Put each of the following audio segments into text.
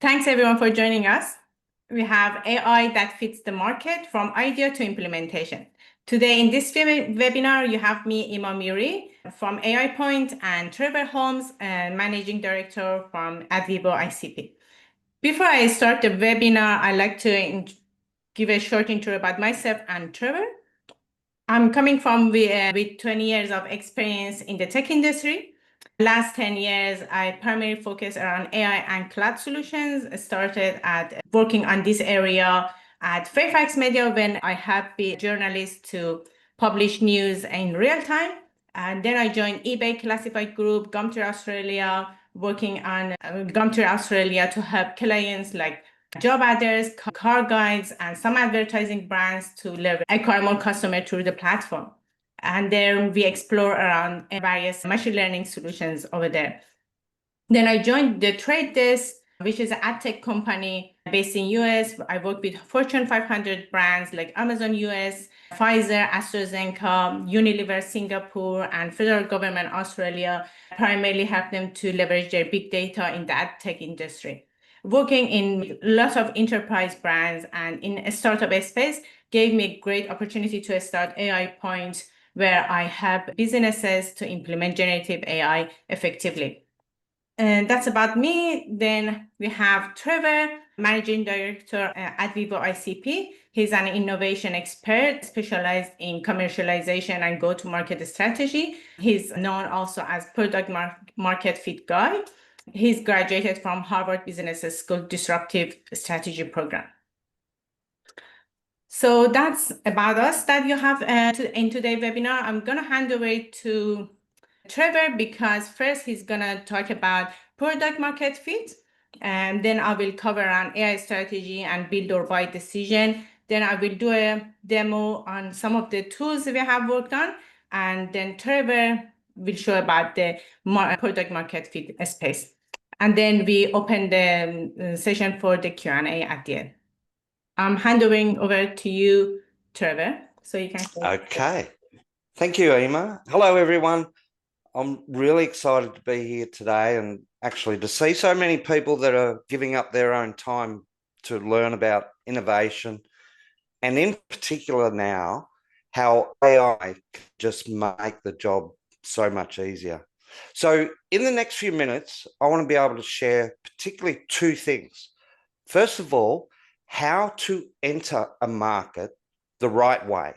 Thanks everyone for joining us. We have AI that fits the market from idea to implementation. Today in this webinar, you have me, Ima Miri from AI Point, and Trevor Holmes, Managing Director from Advivo ICP. Before I start the webinar, I'd like to give a short intro about myself and Trevor. I'm coming from with 20 years of experience in the tech industry. Last 10 years, I primarily focus around AI and cloud solutions. I started at working on this area at Fairfax Media when I helped the journalists to publish news in real time. And then I joined eBay Classified Group, Gumtree Australia, working on Gumtree Australia to help clients like job adders, car guides, and some advertising brands to acquire more customers through the platform. And then we explore around various machine learning solutions over there. Then I joined the Trade Desk, which is an ad tech company based in US. I work with Fortune 500 brands like Amazon US, Pfizer, AstraZeneca, Unilever Singapore, and federal government Australia, primarily help them to leverage their big data in the ad tech industry. Working in lots of enterprise brands and in a startup space gave me a great opportunity to start AI Point, where I help businesses to implement generative AI effectively. And that's about me. Then we have Trevor, Managing Director at Vivo ICP. He's an innovation expert specialized in commercialization and go-to-market strategy. He's known also as product market fit guy. He's graduated from Harvard Business School Disruptive Strategy Program. So that's about us that you have in today's webinar. I'm going to hand over to Trevor because first he's going to talk about product market fit, and then I will cover on AI strategy and build or buy decision. Then I will do a demo on some of the tools we have worked on, and then Trevor will show about the product market fit space. And then we open the session for the Q&A at the end. I'm handing over to you, Trevor, so you can. Okay. Thank you, Ima. Hello, everyone. I'm really excited to be here today and actually to see so many people that are giving up their own time to learn about innovation, and in particular now, how AI can just make the job so much easier. So in the next few minutes, I want to be able to share particularly two things. First of all, how to enter a market the right way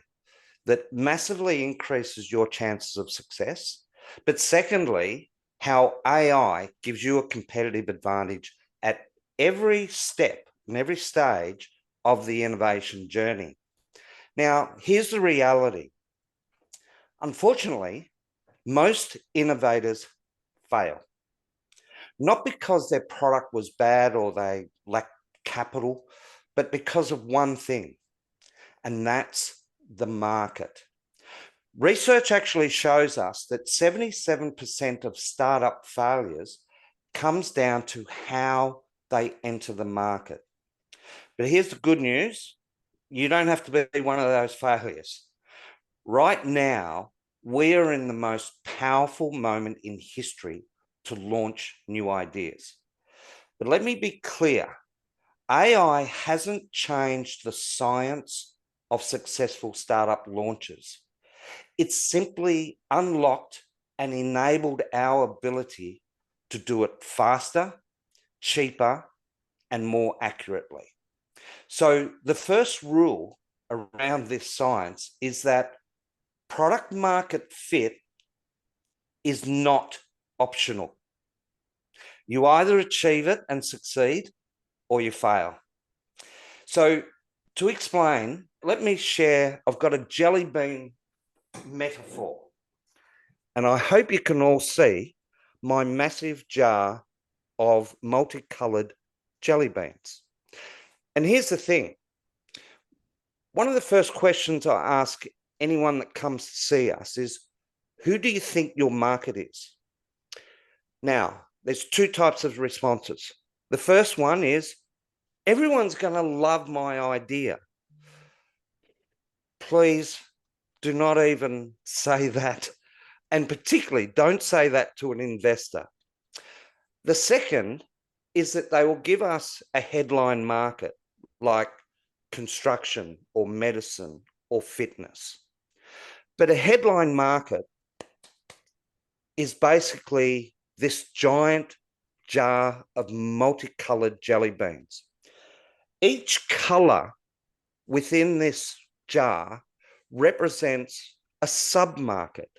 that massively increases your chances of success. But secondly, how AI gives you a competitive advantage at every step and every stage of the innovation journey. Now, here's the reality. Unfortunately, most innovators fail, not because their product was bad or they lacked capital, but because of one thing, and that's the market. Research actually shows us that 77% of startup failures comes down to how they enter the market. But here's the good news. You don't have to be one of those failures. Right now, we are in the most powerful moment in history to launch new ideas. But let me be clear. AI hasn't changed the science of successful startup launches. It's simply unlocked and enabled our ability to do it faster, cheaper, and more accurately. So the first rule around this science is that product market fit is not optional. You either achieve it and succeed, or you fail. So to explain, let me share, I've got a jelly bean metaphor, and I hope you can all see my massive jar of multicolored jelly beans. And here's the thing. One of the first questions I ask anyone that comes to see us is, who do you think your market is? Now, there's two types of responses. The first one is, everyone's going to love my idea. Please do not even say that. And particularly, don't say that to an investor. The second is that they will give us a headline market like construction or medicine or fitness. But a headline market is basically this giant jar of multicolored jelly beans. Each color within this jar represents a sub-market.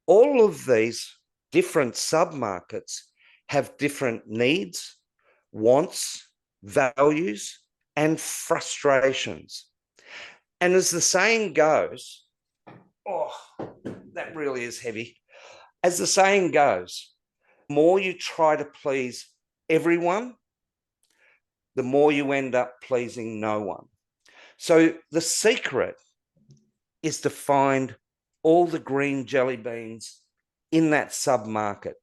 All of these different sub-markets have different needs, wants, values, and frustrations. And as the saying goes, oh, that really is heavy. As the saying goes, the more you try to please everyone, the more you end up pleasing no one. So the secret is to find all the green jelly beans in that sub-market,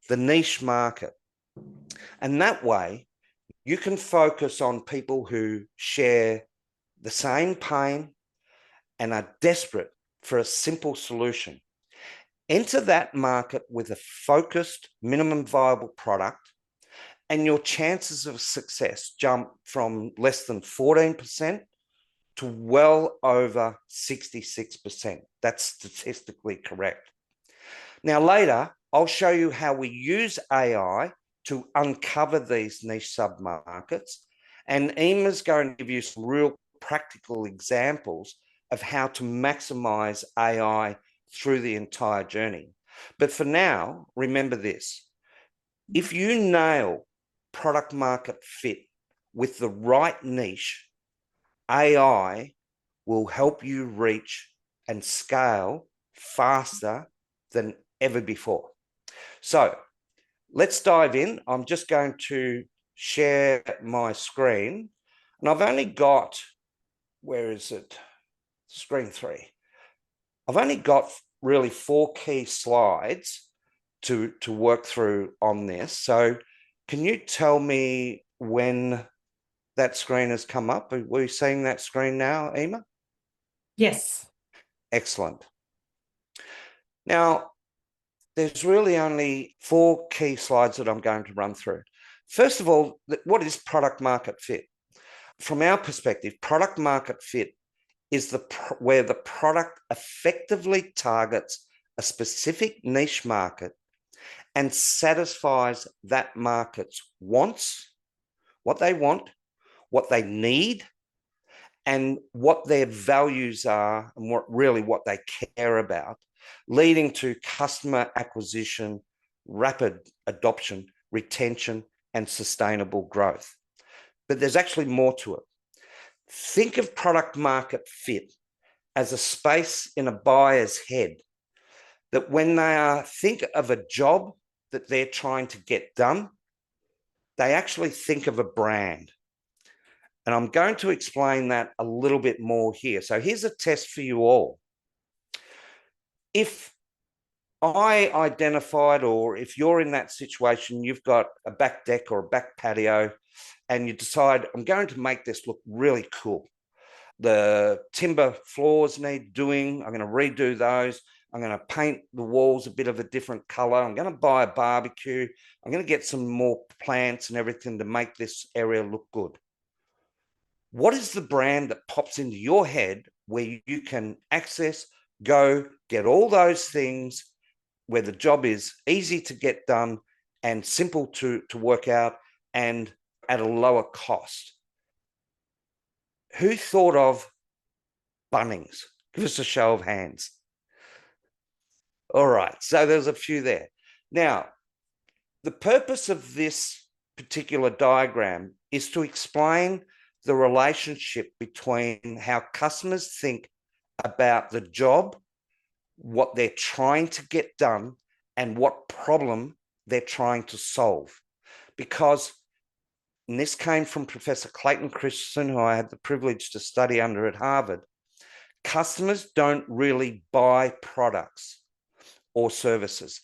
the niche market. And that way, you can focus on people who share the same pain and are desperate for a simple solution. Enter that market with a focused minimum viable product, and your chances of success jump from less than 14% to well over 66%. That's statistically correct. Now, later, I'll show you how we use AI to uncover these niche sub-markets. And Ima's going to give you some real practical examples of how to maximize AI through the entire journey. But for now, remember this. If you nail product market fit with the right niche, AI will help you reach and scale faster than ever before. So let's dive in. I'm just going to share my screen, and I've only got, where is it? Screen 3. I've only got really 4 key slides to work through on this. So can you tell me when that screen has come up? Are we seeing that screen now, Ima? Yes. Excellent. Now, there's really only 4 key slides that I'm going to run through. First of all, what is product market fit? From our perspective, product market fit is where the product effectively targets a specific niche market and satisfies that market's wants, what they want, what they need, and what their values are, and what they care about, leading to customer acquisition, rapid adoption, retention, and sustainable growth. But there's actually more to it. Think of product market fit as a space in a buyer's head that when they think of a job that they're trying to get done, they actually think of a brand. And I'm going to explain that a little bit more here. So here's a test for you all. If I identified, or if you're in that situation, you've got a back deck or a back patio, and you decide, I'm going to make this look really cool. The timber floors need doing. I'm going to redo those. I'm going to paint the walls a bit of a different color. I'm going to buy a barbecue. I'm going to get some more plants and everything to make this area look good. What is the brand that pops into your head where you can access, go, get all those things, where the job is easy to get done and simple to work out and at a lower cost? Who thought of Bunnings? Give us a show of hands. All right, so there's a few there. Now, the purpose of this particular diagram is to explain the relationship between how customers think about the job, what they're trying to get done, and what problem they're trying to solve. Because, and this came from Professor Clayton Christensen, who I had the privilege to study under at Harvard, customers don't really buy products or services.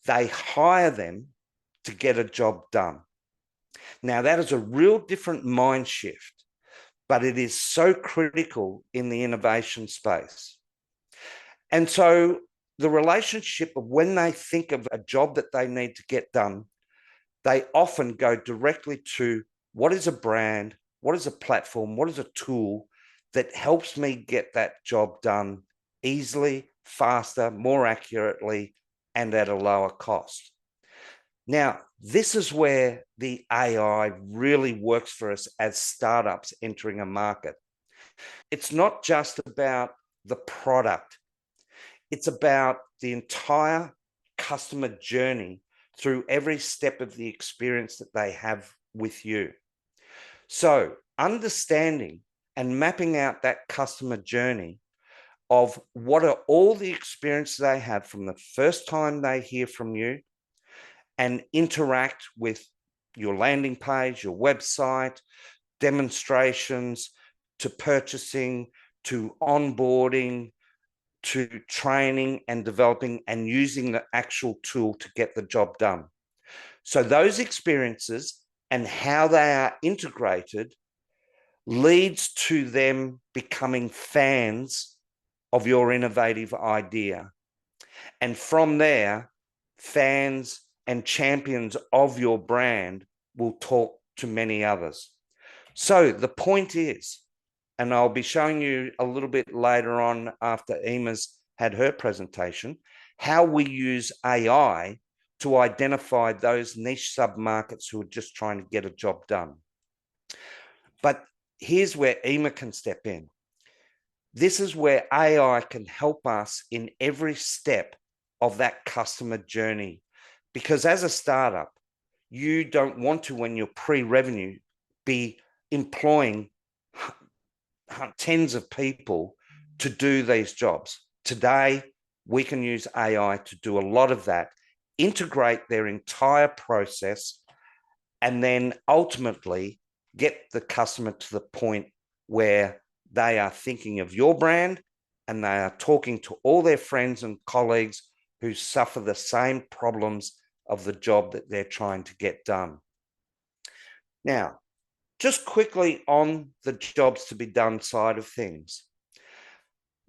They hire them to get a job done. Now, that is a real different mind shift, but it is so critical in the innovation space. And so the relationship of when they think of a job that they need to get done, they often go directly to what is a brand, what is a platform, what is a tool that helps me get that job done easily, faster, more accurately, and at a lower cost. Now, this is where the AI really works for us as startups entering a market. It's not just about the product. It's about the entire customer journey through every step of the experience that they have with you. So understanding and mapping out that customer journey of what are all the experiences they have from the first time they hear from you and interact with your landing page, your website, demonstrations, to purchasing, to onboarding, to training and developing and using the actual tool to get the job done. So those experiences and how they are integrated leads to them becoming fans of your innovative idea. And from there, fans and champions of your brand will talk to many others. So the point is, and I'll be showing you a little bit later on after Ima's had her presentation, how we use AI to identify those niche sub-markets who are just trying to get a job done. But here's where Ima can step in. This is where AI can help us in every step of that customer journey. Because as a startup, you don't want to, when you're pre-revenue, be employing tens of people to do these jobs. Today, we can use AI to do a lot of that, integrate their entire process, and then ultimately get the customer to the point where they are thinking of your brand and they are talking to all their friends and colleagues who suffer the same problems of the job that they're trying to get done. Now, just quickly on the jobs to be done side of things.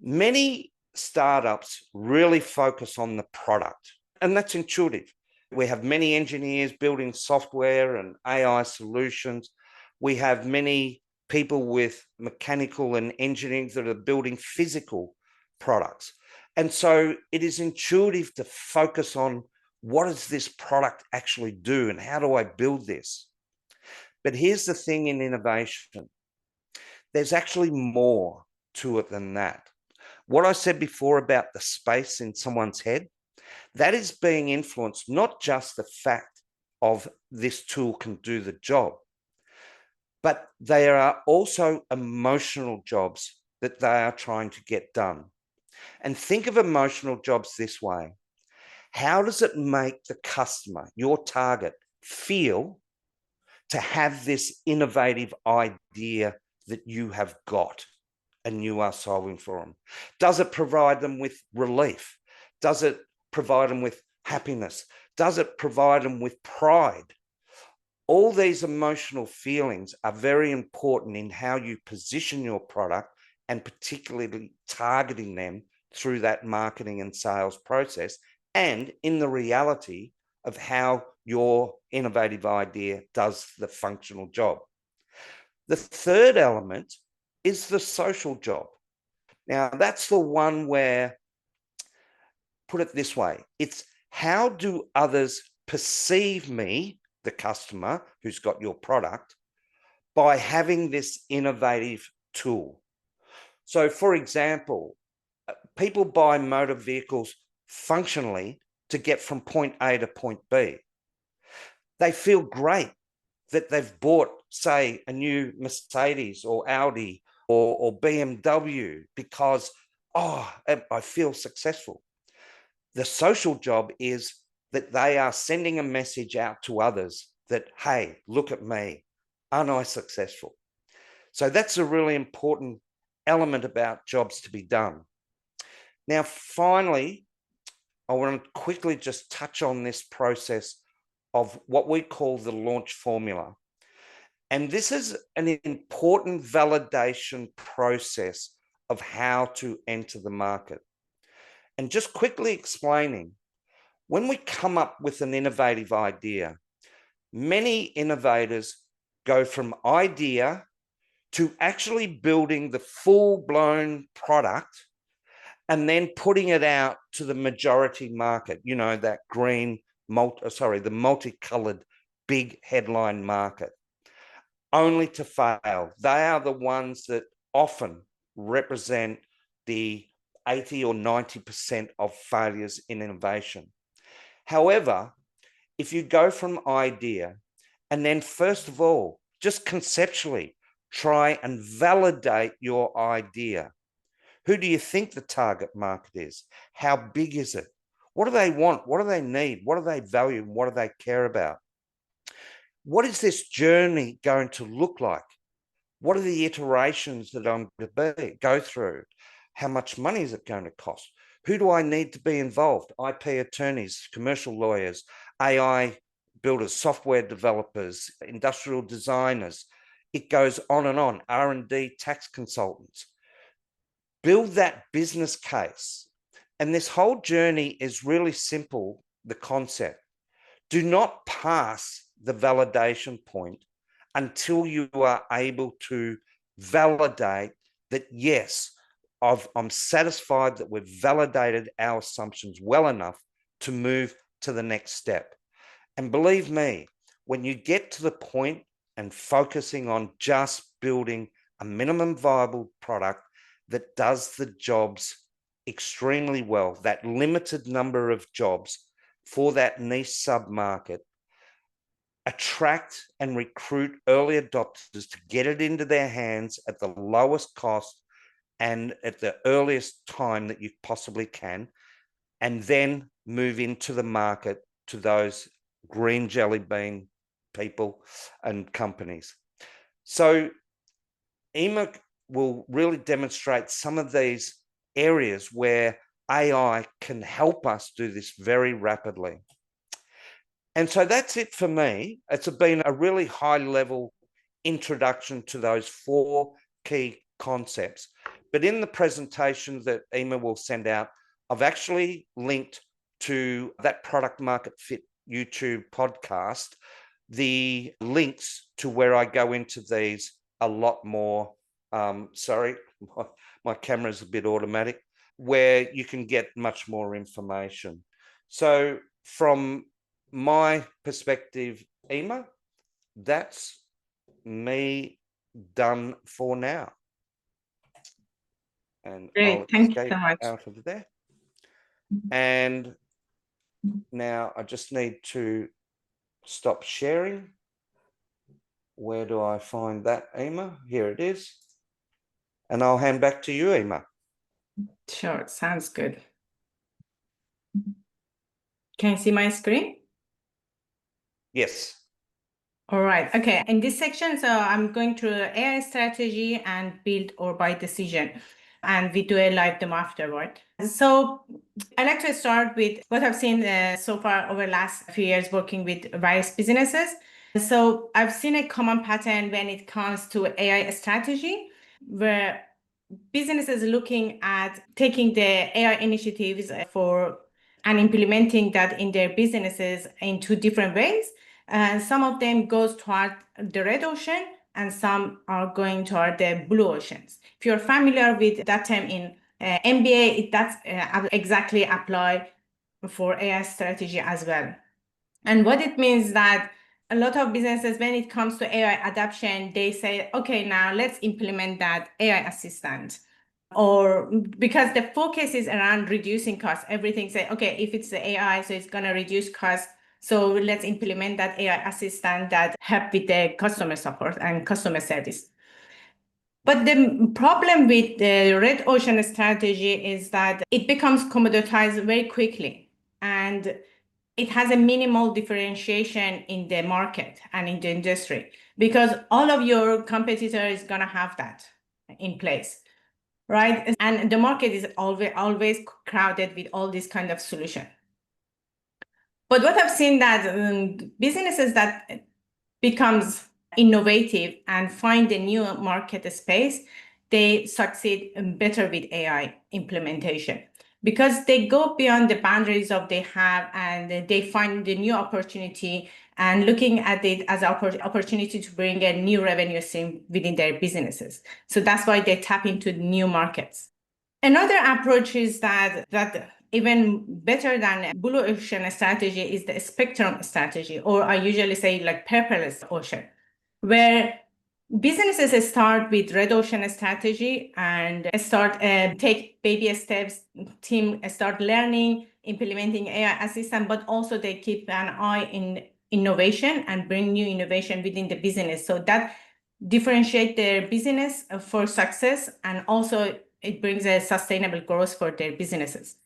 Many startups really focus on the product, and that's intuitive. We have many engineers building software and AI solutions. We have many people with mechanical and engineering that are building physical products. And so it is intuitive to focus on what does this product actually do and how do I build this? But here's the thing in innovation. There's actually more to it than that. What I said before about the space in someone's head, that is being influenced, not just the fact of this tool can do the job, but there are also emotional jobs that they are trying to get done. And think of emotional jobs this way. How does it make the customer, your target, feel to have this innovative idea that you have got and you are solving for them? Does it provide them with relief? Does it provide them with happiness? Does it provide them with pride? All these emotional feelings are very important in how you position your product and particularly targeting them through that marketing and sales process and in the reality of how your innovative idea does the functional job. The third element is the social job. Now, that's the one where, put it this way, it's how do others perceive me, the customer who's got your product, by having this innovative tool. So, for example, people buy motor vehicles functionally to get from point A to point B. They feel great that they've bought, say, a new Mercedes or Audi or BMW because, oh, I feel successful. The social job is that they are sending a message out to others that, hey, look at me, aren't I successful? So that's a really important element about jobs to be done. Now, finally, I want to quickly just touch on this process of what we call the launch formula. And this is an important validation process of how to enter the market. And just quickly explaining, when we come up with an innovative idea, many innovators go from idea to actually building the full-blown product and then putting it out to the majority market, you know, that green, the multicolored big headline market, only to fail. They are the ones that often represent the 80 or 90% of failures in innovation. However, if you go from idea and then first of all, just conceptually try and validate your idea. Who do you think the target market is? How big is it? What do they want? What do they need? What do they value? What do they care about? What is this journey going to look like? What are the iterations that I'm going to go through? How much money is it going to cost? Who do I need to be involved? IP attorneys, commercial lawyers, AI builders, software developers, industrial designers. It goes on and on. R&D, tax consultants. Build that business case. And this whole journey is really simple, the concept. Do not pass the validation point until you are able to validate that, yes, I'm satisfied that we've validated our assumptions well enough to move to the next step. And believe me, when you get to the point and focusing on just building a minimum viable product that does the jobs extremely well, that limited number of jobs for that niche sub-market, attract and recruit early adopters to get it into their hands at the lowest cost and at the earliest time that you possibly can, and then move into the market to those green jelly bean people and companies. So Ima will really demonstrate some of these areas where AI can help us do this very rapidly. And so that's it for me. It's been a really high-level introduction to those 4 key concepts. But in the presentation that Ima will send out, I've actually linked to that Product Market Fit YouTube podcast, the links to where I go into these a lot more. Sorry, my camera's a bit automatic, where you can get much more information. So from my perspective, Ima, that's me done for now. And Great, I'll thank you escape so much. out of there. And now I just need to stop sharing. Where do I find that, Ima? Here it is. And I'll hand back to you, Ima. Sure, sounds good. Can you see my screen? Yes. All right. Okay. In this section, so I'm going through AI strategy and build or buy decision, and we do a live demo afterward. So I like to start with what I've seen so far over the last few years working with various businesses. So I've seen a common pattern when it comes to AI strategy, where businesses looking at taking the AI initiatives for and implementing that in their businesses in 2 different ways. Some of them goes toward the red ocean and some are going toward the blue oceans. If you're familiar with that term in MBA, that's exactly apply for AI strategy as well. And what it means that a lot of businesses, when it comes to AI adoption, they say, okay, now let's implement that AI assistant. Or because the focus is around reducing costs, everything say, okay, if it's the AI, so it's going to reduce costs. So let's implement that AI assistant that help with the customer support and customer service. But the problem with the red ocean strategy is that it becomes commoditized very quickly. And it has a minimal differentiation in the market and in the industry because all of your competitors is going to have that in place, right? And the market is always crowded with all this kind of solution. But what I've seen that businesses that becomes innovative and find a new market space, they succeed better with AI implementation because they go beyond the boundaries of they have and they find the new opportunity and looking at it as an opportunity to bring a new revenue stream within their businesses. So that's why they tap into new markets. Another approach is that even better than blue ocean strategy is the spectrum strategy, or I usually say like purple ocean, where businesses start with red ocean strategy and start take baby steps, team start learning, implementing AI assistant, but also they keep an eye in innovation and bring new innovation within the business. So that differentiate their business for success, and also it brings a sustainable growth for their businesses.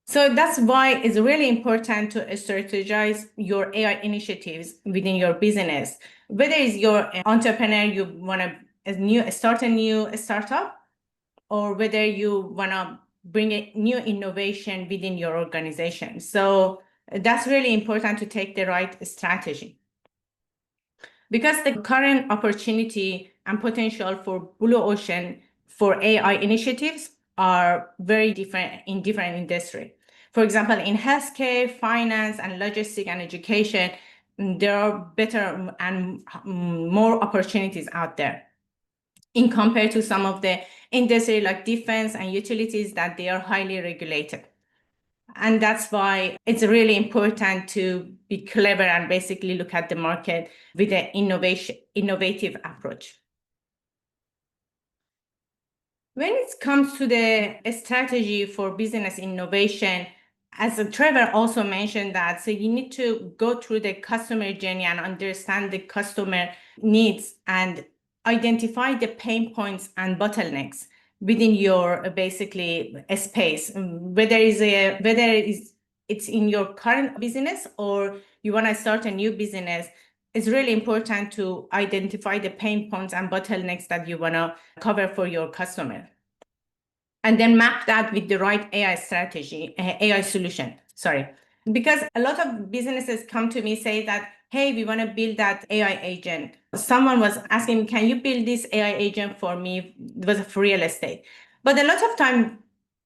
So that's why it's really important to strategize your AI initiatives within your business. Whether it's your entrepreneur, you want to start a new startup, or whether you want to bring a new innovation within your organization. So that's really important to take the right strategy. Because the current opportunity and potential for blue ocean for AI initiatives are very different in different industries. For example, in healthcare, finance, and logistics and education, there are better and more opportunities out there in compared to some of the industry like defense and utilities that they are highly regulated. And that's why it's really important to be clever and basically look at the market with an innovative approach. When it comes to the strategy for business innovation, as Trevor also mentioned that, so you need to go through the customer journey and understand the customer needs and identify the pain points and bottlenecks within your basically space, whether it's in your current business or you want to start a new business. It's really important to identify the pain points and bottlenecks that you want to cover for your customer, and then map that with the right AI strategy, AI solution. Sorry, because a lot of businesses come to me say that, hey, we want to build that AI agent. Someone was asking, can you build this AI agent for me? It was for real estate. But a lot of time,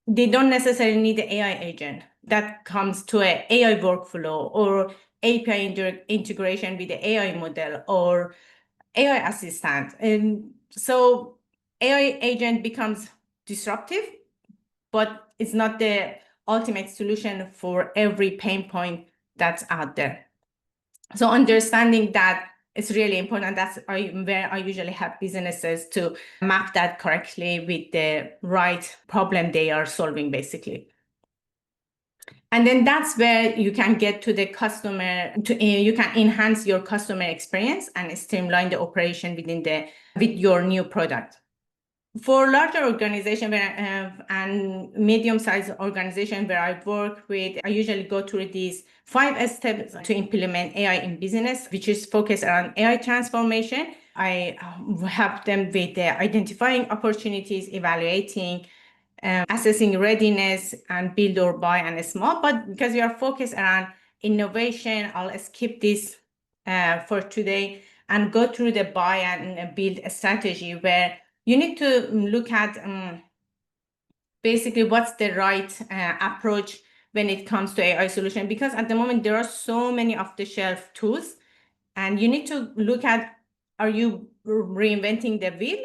they don't necessarily need the AI agent. That comes to an AI workflow or API integration with the AI model or AI assistant. And so AI agent becomes disruptive, but it's not the ultimate solution for every pain point that's out there. So understanding that is really important. That's where I usually help businesses to map that correctly with the right problem they are solving, basically. And then that's where you can get to the customer, you can enhance your customer experience and streamline the operation with your new product. For larger organization and medium-sized organization where I work with, I usually go through these 5 steps to implement AI in business, which is focused around AI transformation. I help them with identifying opportunities, evaluating, assessing readiness, and build or buy and small. But because we are focused around innovation, I'll skip this for today and go through the buy and build a strategy where you need to look at basically what's the right approach when it comes to AI solution, because at the moment there are so many off-the-shelf tools, and you need to look at, are you reinventing the wheel,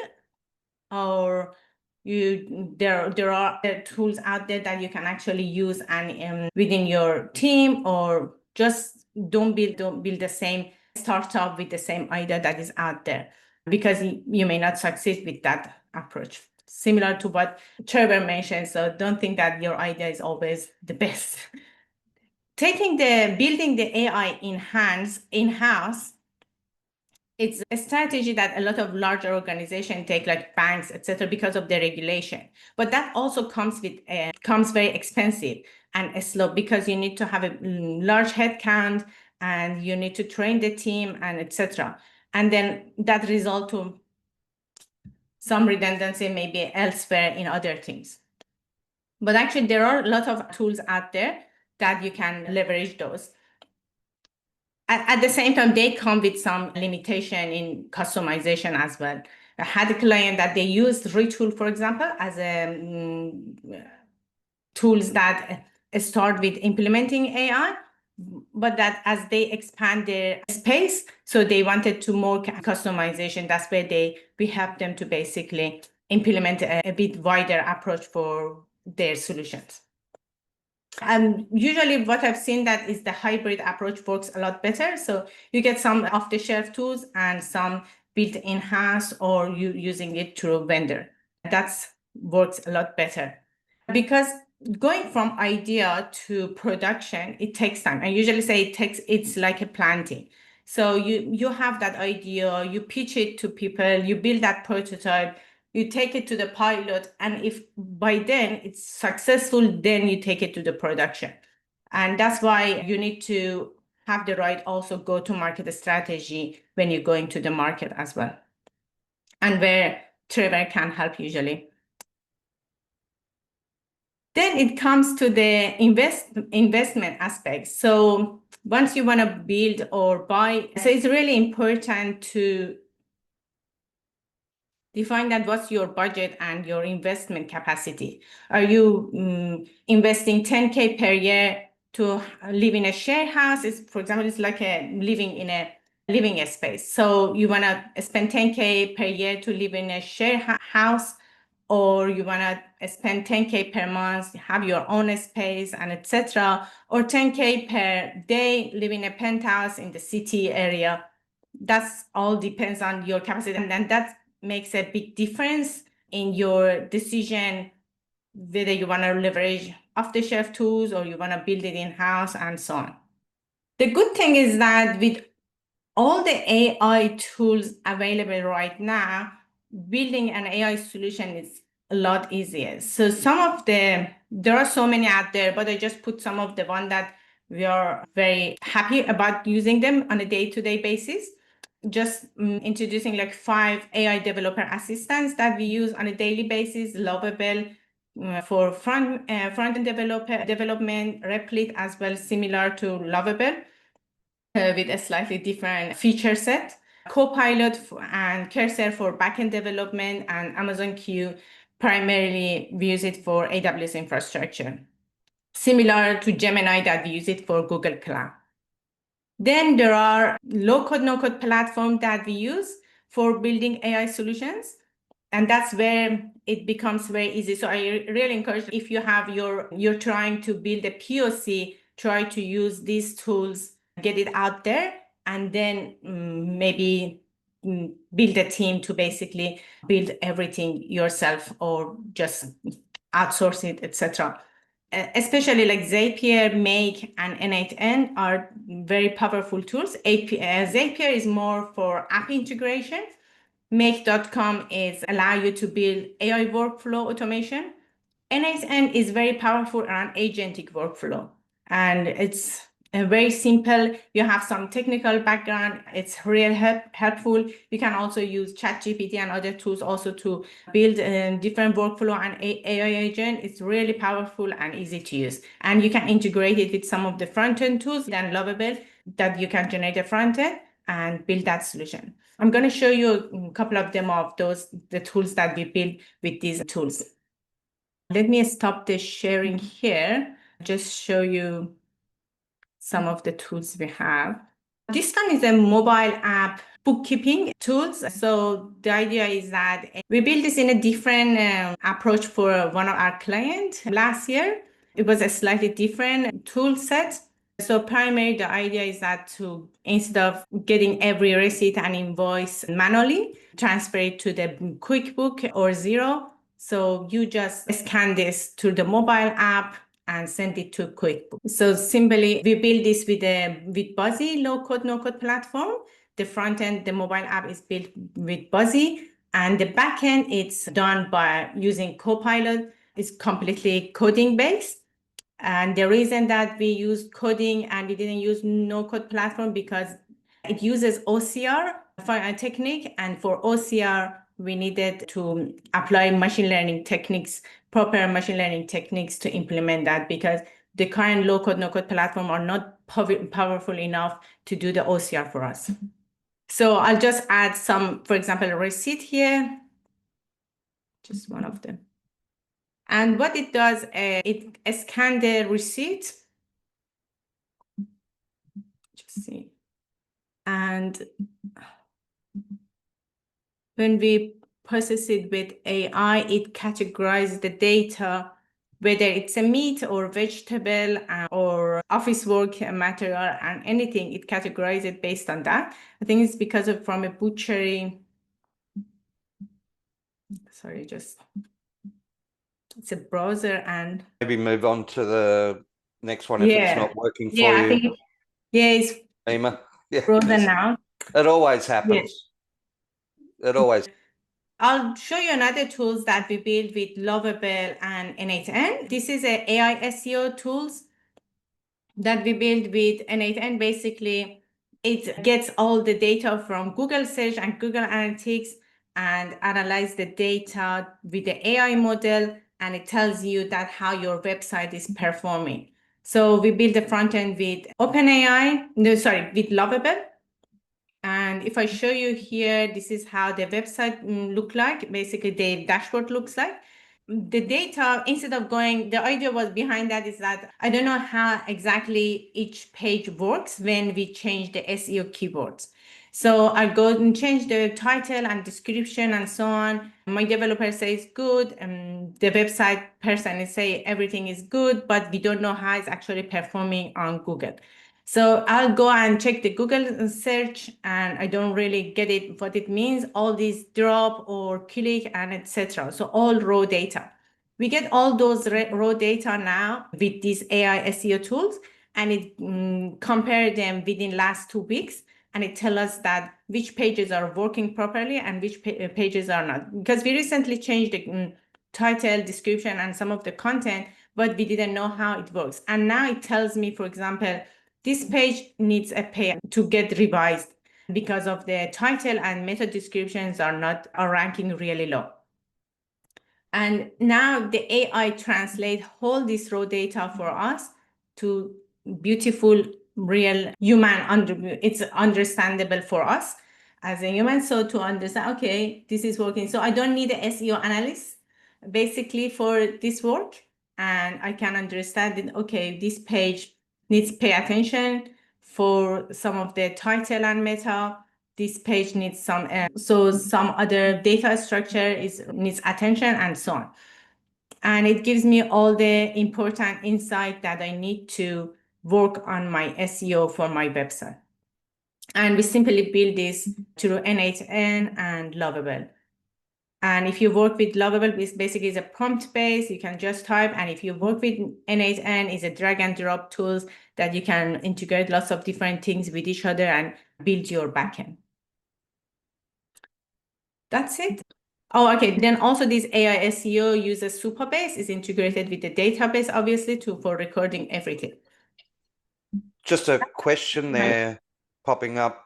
or there are tools out there that you can actually use and within your team, or just don't build the same startup with the same idea that is out there, because you may not succeed with that approach. Similar to what Trevor mentioned, so don't think that your idea is always the best. Building the AI in-house, it's a strategy that a lot of larger organizations take, like banks, etc., because of the regulation. But that also comes very expensive and slow, because you need to have a large headcount and you need to train the team and etc. And then that result to some redundancy maybe elsewhere in other things. But actually, there are a lot of tools out there that you can leverage those. At the same time, they come with some limitation in customization as well. I had a client that they used Retool, for example, as tools that start with implementing AI, but that as they expand their space, so they wanted to more customization. That's where we help them to basically implement a bit wider approach for their solutions. And usually what I've seen that is the hybrid approach works a lot better. So you get some off-the-shelf tools and some built in-house, or you using it through a vendor. That works a lot better. Because going from idea to production, it takes time. I usually say it's like a planting. So you have that idea, you pitch it to people, you build that prototype, you take it to the pilot, and if by then it's successful, then you take it to the production. And that's why you need to have the right also go-to-market strategy when you go into the market as well. And where Trevor can help usually. Then it comes to the investment aspect. So once you want to build or buy, so it's really important to define that what's your budget and your investment capacity. Are you investing 10K per year to live in a share house? For example, it's like living in a living space. So you want to spend 10K per year to live in a share house, or you want to spend 10K per month, have your own space, and etc., or 10K per day, live in a penthouse in the city area. That's all depends on your capacity, and then that makes a big difference in your decision whether you want to leverage off-the-shelf tools or you want to build it in-house and so on. The good thing is that with all the AI tools available right now, building an AI solution is a lot easier. So there are so many out there, but I just put some of the ones that we are very happy about using them on a day-to-day basis. Just introducing like 5 AI developer assistants that we use on a daily basis. Lovable for front-end development, Replit as well, similar to Lovable, with a slightly different feature set. Copilot and Cursor for backend development, and Amazon Q primarily we use it for AWS infrastructure, similar to Gemini that we use it for Google Cloud. Then there are low-code, no-code platforms that we use for building AI solutions. And that's where it becomes very easy. So I really encourage, if you have you're trying to build a POC, try to use these tools, get it out there, and then maybe build a team to basically build everything yourself or just outsource it, etc. Especially like Zapier, Make, and N8N are very powerful tools. Zapier is more for app integration. Make.com is allow you to build AI workflow automation. N8N is very powerful around agentic workflow. And it's very simple. You have some technical background. It's real helpful. You can also use ChatGPT and other tools also to build different workflow and AI agent. It's really powerful and easy to use. And you can integrate it with some of the front-end tools and Lovable that you can generate a front-end and build that solution. I'm going to show you a couple of them of the tools that we build with these tools. Let me stop the sharing here, just show you some of the tools we have. This one is a mobile app bookkeeping tools. So the idea is that we built this in a different approach for one of our clients last year. It was a slightly different tool set. So primarily the idea is that instead of getting every receipt and invoice manually, transfer it to the QuickBook or Xero. So you just scan this to the mobile app and send it to QuickBooks. So simply, we build this with Buzzy low-code, no-code platform. The front end, the mobile app is built with Buzzy, and the back end, it's done by using Copilot. It's completely coding-based. And the reason that we use coding and we didn't use no-code platform because it uses OCR technique, and for OCR, we needed to apply machine learning techniques, proper machine learning techniques to implement that, because the current low-code, no-code platform are not powerful enough to do the OCR for us. So I'll just add some, for example, a receipt here, just one of them. And what it does, it scans the receipt See. And when we process it with AI, it categorizes the data, whether it's a meat or vegetable or office work material and anything, it categorizes it based on that. I think it's because of from a butchery. Sorry, just it's a browser and maybe move on to the next one if it's not working for yeah, I you. think it's Ima, yeah, frozen now. it always happens. It always. I'll show you another tools that we build with Lovable and N8N. This is a AI SEO tools that we build with N8N. Basically, it gets all the data from Google search and Google Analytics and analyze the data with the AI model, and it tells you that how your website is performing. So we build the front end with with Lovable. And if I show you here, this is how the website look like. Basically, the dashboard looks like. The data, instead of going, the idea was behind that is that I don't know how exactly each page works when we change the SEO keywords. So I go and change the title and description and so on. My developer says good, and the website person is say everything is good, but we don't know how it's actually performing on Google. So I'll go and check the Google search, and I don't really get it, what it means, all these drop or click and etc. So all raw data. We get all those raw data now with these AI SEO tools, and it compare them within last 2 weeks, and it tell us that which pages are working properly and which pages are not. Because we recently changed the title, description, and some of the content, but we didn't know how it works. And now it tells me, for example, this page needs a pay to get revised because of the title and meta descriptions are ranking really low. And now the AI translate all this raw data for us to beautiful, real human. It's understandable for us as a human. So to understand, okay, this is working. So I don't need an SEO analyst basically for this work. And I can understand it. Okay, this page needs pay attention for some of the title and meta. This page needs some other data structure needs attention and so on. And it gives me all the important insight that I need to work on my SEO for my website. And we simply build this through N8N and Lovable. And if you work with Lovable, this basically is a prompt base, you can just type. And if you work with N8N, is a drag and drop tools that you can integrate lots of different things with each other and build your backend. That's it. Oh, okay. Then also this AI SEO uses Supabase, is integrated with the database, obviously, for recording everything. Just a question there popping up,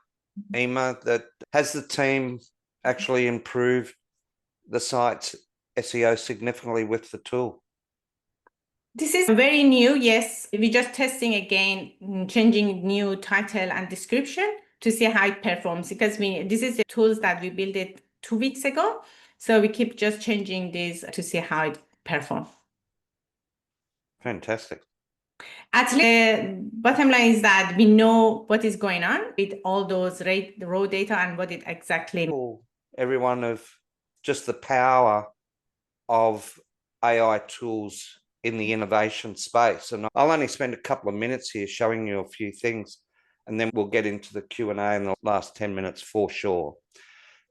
Ima, that has the team actually improved the site's SEO significantly with the tool? This is very new, yes. We're just testing again, changing new title and description to see how it performs, because this is the tools that we built it 2 weeks ago. So we keep just changing this to see how it performs. Fantastic. Actually, the bottom line is that we know what is going on with all those raw data and what it exactly. Everyone of just the power of AI tools in the innovation space. And I'll only spend a couple of minutes here showing you a few things, and then we'll get into the Q&A in the last 10 minutes for sure.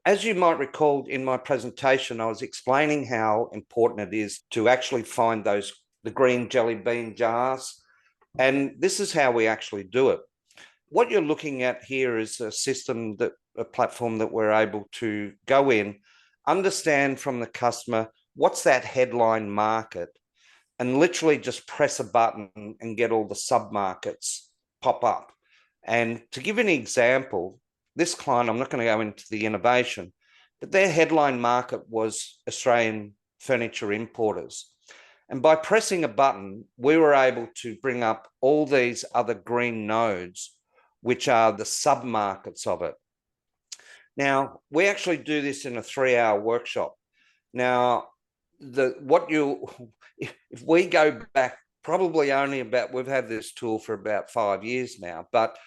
As you might recall in my presentation, I was explaining how important it is to actually find the green jelly bean jars. And this is how we actually do it. What you're looking at here is a platform that we're able to go in, understand from the customer, what's that headline market, and literally just press a button and get all the sub-markets pop up. And to give an example, this client, I'm not going to go into the innovation, but their headline market was Australian furniture importers. And by pressing a button, we were able to bring up all these other green nodes, which are the sub-markets of it. Now, we actually do this in a 3-hour workshop. Now, if we go back, probably only about, we've had this tool for about 5 years now, but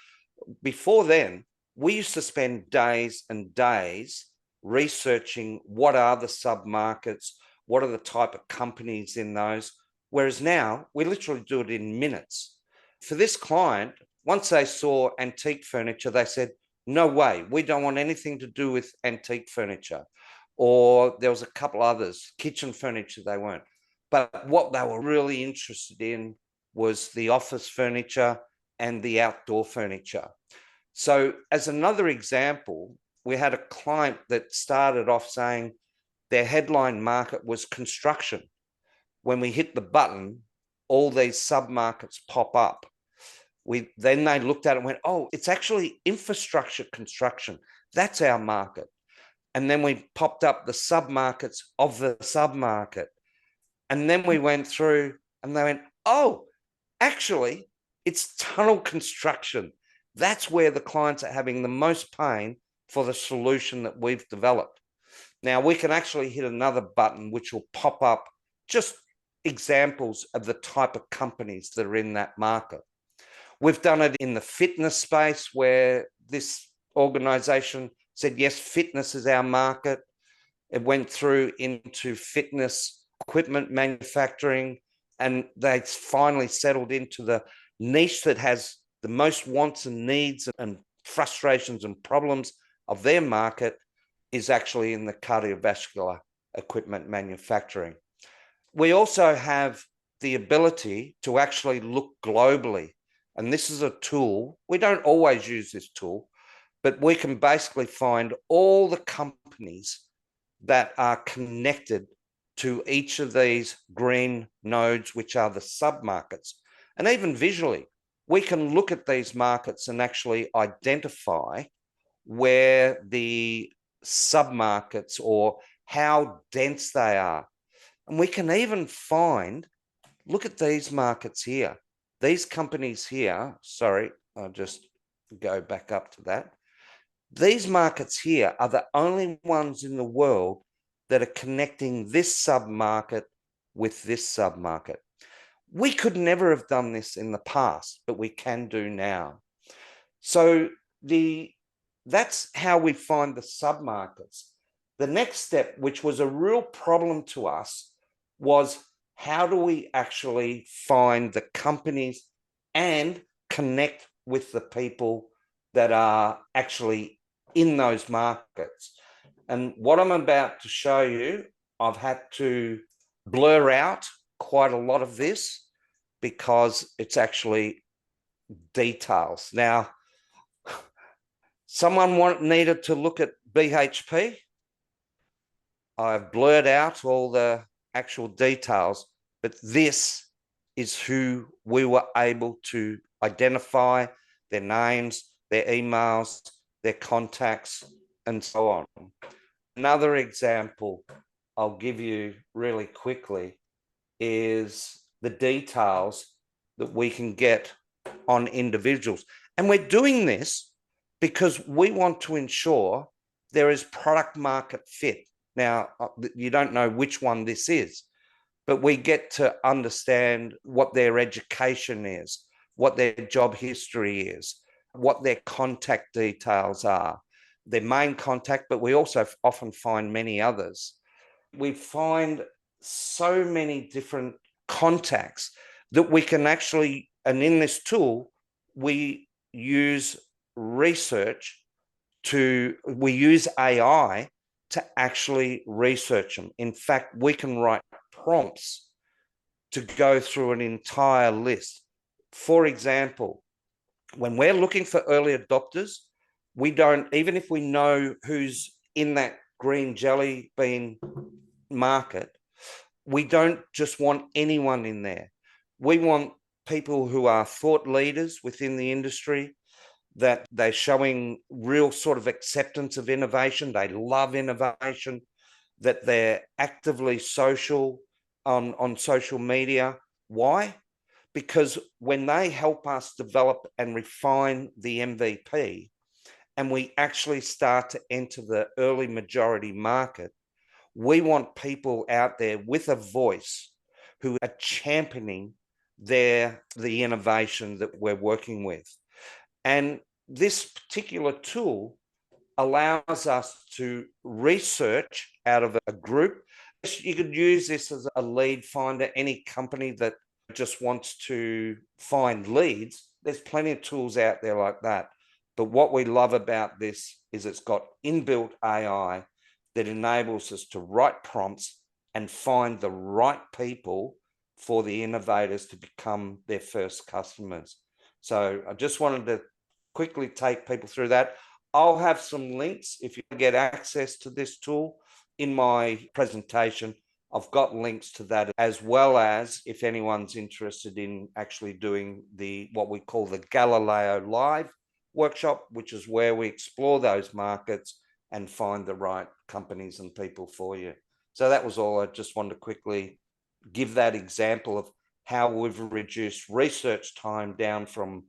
before then, we used to spend days and days researching what are the sub-markets, what are the type of companies in those, whereas now we literally do it in minutes. For this client, once they saw antique furniture, they said, no way, we don't want anything to do with antique furniture. Or there was a couple others, kitchen furniture, they weren't. But what they were really interested in was the office furniture and the outdoor furniture. So as another example, we had a client that started off saying their headline market was construction. When we hit the button, all these sub-markets pop up. Then they looked at it and went, oh, it's actually infrastructure construction. That's our market. And then we popped up the sub-markets of the sub-market. And then we went through and they went, oh, actually, it's tunnel construction. That's where the clients are having the most pain for the solution that we've developed. Now, we can actually hit another button which will pop up just examples of the type of companies that are in that market. We've done it in the fitness space where this organization said, yes, fitness is our market. It went through into fitness equipment manufacturing, and they finally settled into the niche that has the most wants and needs and frustrations and problems of their market is actually in the cardiovascular equipment manufacturing. We also have the ability to actually look globally. And this is a tool. We don't always use this tool, but we can basically find all the companies that are connected to each of these green nodes, which are the sub-markets. And even visually, we can look at these markets and actually identify where the sub-markets or how dense they are. And we can even find, look at these markets here. These companies here, sorry, I'll just go back up to that. These markets here are the only ones in the world that are connecting this sub-market with this sub-market. We could never have done this in the past, but we can do now. So that's how we find the sub-markets. The next step, which was a real problem to us, was how do we actually find the companies and connect with the people that are actually in those markets? And what I'm about to show you, I've had to blur out quite a lot of this because it's actually details. Now, someone needed to look at BHP. I've blurred out all the actual details, but this is who we were able to identify, their names, their emails, their contacts, and so on. Another example I'll give you really quickly is the details that we can get on individuals. And we're doing this because we want to ensure there is product market fit. Now, you don't know which one this is, but we get to understand what their education is, what their job history is, what their contact details are, their main contact, but we also often find many others. We find so many different contacts that we can actually, and in this tool, we use research we use AI to actually research them. In fact, we can write prompts to go through an entire list. For example, when we're looking for early adopters, we don't, even if we know who's in that green jelly bean market, we don't just want anyone in there. We want people who are thought leaders within the industry, that they're showing real sort of acceptance of innovation. They love innovation, that they're actively social on social media. Why? Because when they help us develop and refine the MVP, and we actually start to enter the early majority market, we want people out there with a voice who are championing the innovation that we're working with. And this particular tool allows us to research out of a group. You could use this as a lead finder. Any company that just wants to find leads, there's plenty of tools out there like that. But what we love about this is it's got inbuilt AI that enables us to write prompts and find the right people for the innovators to become their first customers. So I just wanted to quickly take people through that. I'll have some links if you get access to this tool in my presentation. I've got links to that, as well as if anyone's interested in actually doing what we call the Galileo Live workshop, which is where we explore those markets and find the right companies and people for you. So that was all. I just wanted to quickly give that example of how we've reduced research time down from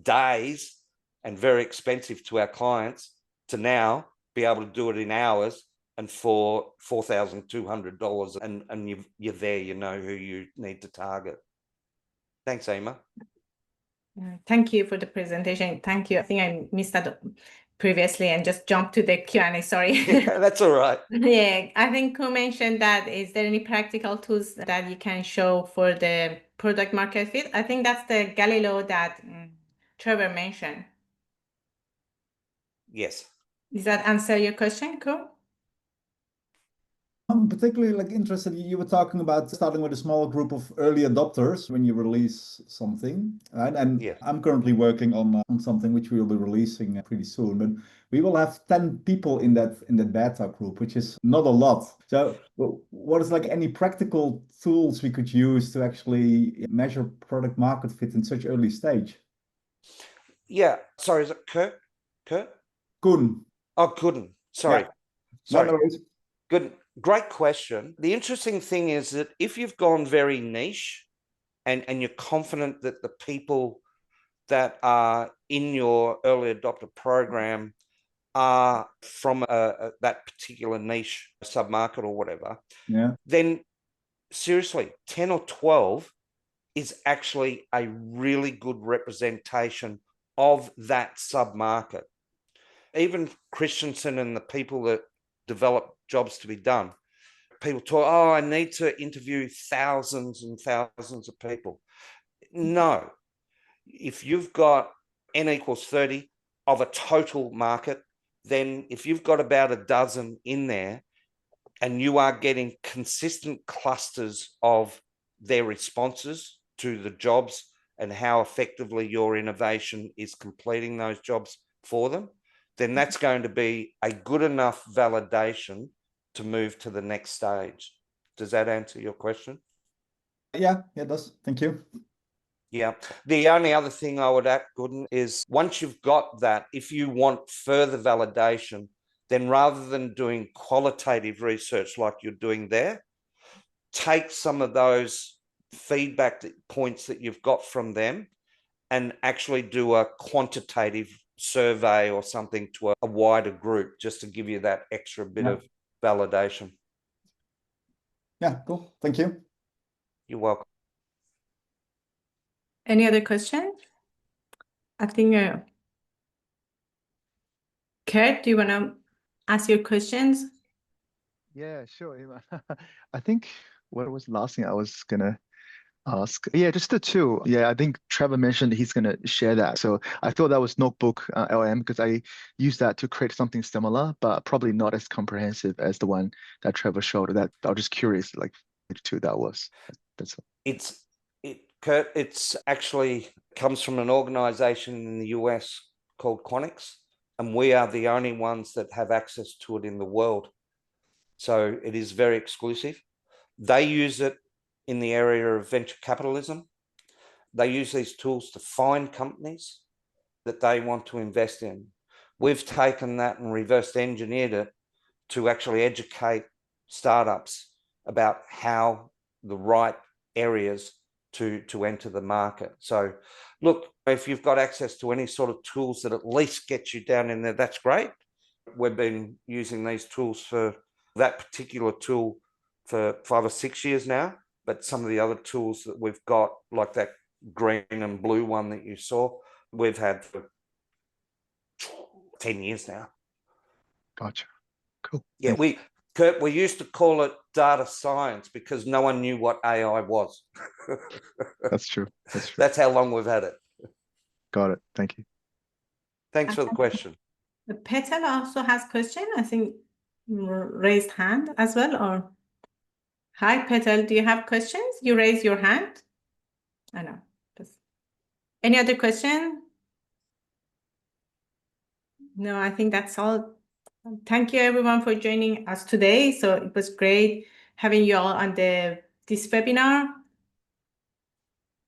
days and very expensive to our clients to now be able to do it in hours and for $4,200, and you're there, you know who you need to target. Thanks, Ima. Thank you for the presentation. Thank you. I think I missed that previously and just jumped to the Q&A, sorry. Yeah, that's all right. Yeah, I think Ku mentioned that. Is there any practical tools that you can show for the product market fit? I think that's the Galileo that Trevor mentioned. Yes. Does that answer your question, Ku? I'm particularly interested, you were talking about starting with a small group of early adopters when you release something, right? And yes. I'm currently working on something which we will be releasing pretty soon, but we will have 10 people in that beta group, which is not a lot. So what is any practical tools we could use to actually measure product market fit in such early stage? Yeah. Sorry, is it Kurt? Koen. Oh, couldn't. Sorry. Yeah. Sorry. No, Good. Great question. The interesting thing is that if you've gone very niche and you're confident that the people that are in your early adopter program are from that particular niche submarket or whatever, then seriously, 10 or 12 is actually a really good representation of that submarket. Even Christensen and the people that develop jobs to be done, people talk, oh, I need to interview thousands and thousands of people. No, if you've got N equals 30 of a total market, then if you've got about a dozen in there and you are getting consistent clusters of their responses to the jobs and how effectively your innovation is completing those jobs for them, then that's going to be a good enough validation to move to the next stage. Does that answer your question? Yeah, it does. Thank you. Yeah. The only other thing I would add, Gooden, is once you've got that, if you want further validation, then rather than doing qualitative research like you're doing there, take some of those feedback points that you've got from them and actually do a quantitative survey or something to a wider group, just to give you that extra bit of validation. Yeah, cool. Thank you. You're welcome. Any other questions? I think, Kurt, do you want to ask your questions? Yeah, sure, Ima. I think what was the last thing I was gonna ask? Yeah, just the two. Yeah, I think Trevor mentioned he's gonna share that. So I thought that was Notebook LM because I used that to create something similar, but probably not as comprehensive as the one that Trevor showed. That I was just curious, which two that was. That's Kurt, it's actually comes from an organization in the US called Quanix, and we are the only ones that have access to it in the world. So it is very exclusive. They use it in the area of venture capitalism. They use these tools to find companies that they want to invest in. We've taken that and reverse engineered it to actually educate startups about how the right areas to enter the market. So look, if you've got access to any sort of tools that at least get you down in there, that's great. We've been using these tools for that particular tool for 5 or 6 years now, but some of the other tools that we've got, like that green and blue one that you saw, we've had for 10 years now. Gotcha. Cool. Yeah, Thank we used to call it data science because no one knew what AI was. That's true. That's true. That's how long we've had it. Got it. Thank you. Thanks for the question. Petal also has question, I think raised hand as well, or hi Petal, do you have questions? You raise your hand. I know. Any other question? No, I think that's all. Thank you everyone for joining us today. So it was great having you all on this webinar.